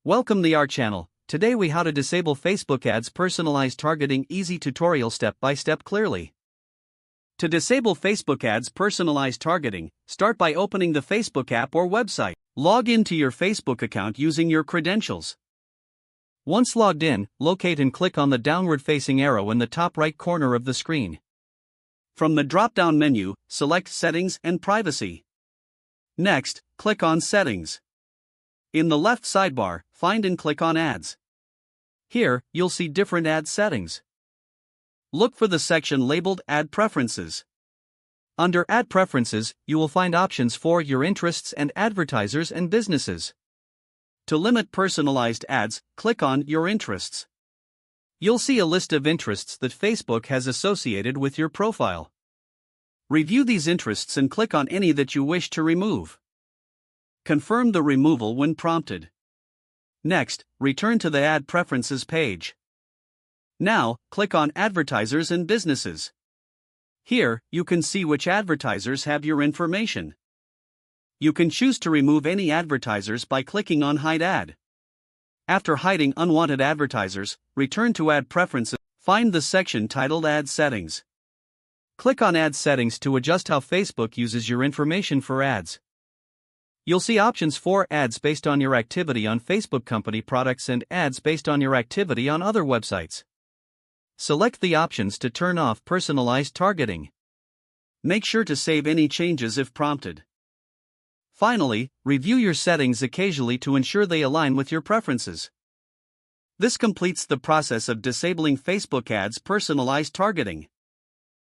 Welcome to our channel. Today we how to disable Facebook ads personalized targeting easy tutorial step by step clearly. To disable Facebook ads personalized targeting, start by opening the Facebook app or website. Log into your Facebook account using your credentials. Once logged in, locate and click on the downward facing arrow in the top right corner of the screen. From the drop-down menu, select Settings and Privacy. Next, click on Settings. In the left sidebar, find and click on Ads. Here, you'll see different ad settings. Look for the section labeled Ad Preferences. Under Ad Preferences, you will find options for your interests and advertisers and businesses. To limit personalized ads, click on Your Interests. You'll see a list of interests that Facebook has associated with your profile. Review these interests and click on any that you wish to remove. Confirm the removal when prompted. Next, return to the Ad Preferences page. Now, click on Advertisers and Businesses. Here, you can see which advertisers have your information. You can choose to remove any advertisers by clicking on Hide Ad. After hiding unwanted advertisers, return to Ad Preferences. Find the section titled Ad Settings. Click on Ad Settings to adjust how Facebook uses your information for ads. You'll see options for ads based on your activity on Facebook company products and ads based on your activity on other websites. Select the options to turn off personalized targeting. Make sure to save any changes if prompted. Finally, review your settings occasionally to ensure they align with your preferences. This completes the process of disabling Facebook ads personalized targeting.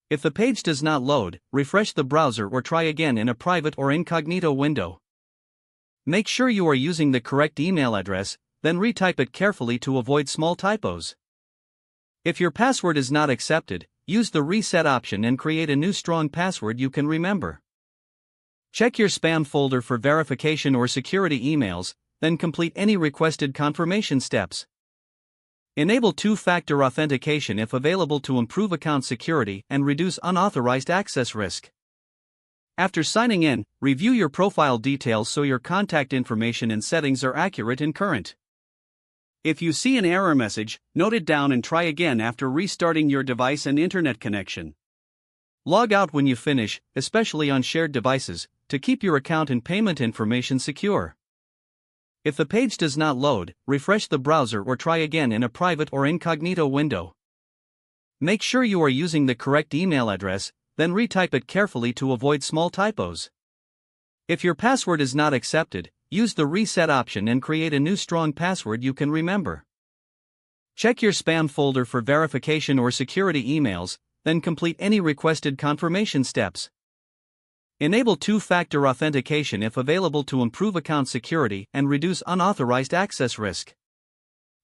If the page does not load, refresh the browser or try again in a private or incognito window. Make sure you are using the correct email address, then retype it carefully to avoid small typos. If your password is not accepted, use the reset option and create a new strong password you can remember. Check your spam folder for verification or security emails, then complete any requested confirmation steps. Enable two-factor authentication if available to improve account security and reduce unauthorized access risk. After signing in, review your profile details so your contact information and settings are accurate and current. If you see an error message, note it down and try again after restarting your device and internet connection. Log out when you finish, especially on shared devices, to keep your account and payment information secure. If the page does not load, refresh the browser or try again in a private or incognito window. Make sure you are using the correct email address, then retype it carefully to avoid small typos. If your password is not accepted, use the reset option and create a new strong password you can remember. Check your spam folder for verification or security emails, then complete any requested confirmation steps. Enable two-factor authentication if available to improve account security and reduce unauthorized access risk.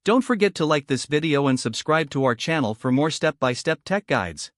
Don't forget to like this video and subscribe to our channel for more step-by-step tech guides.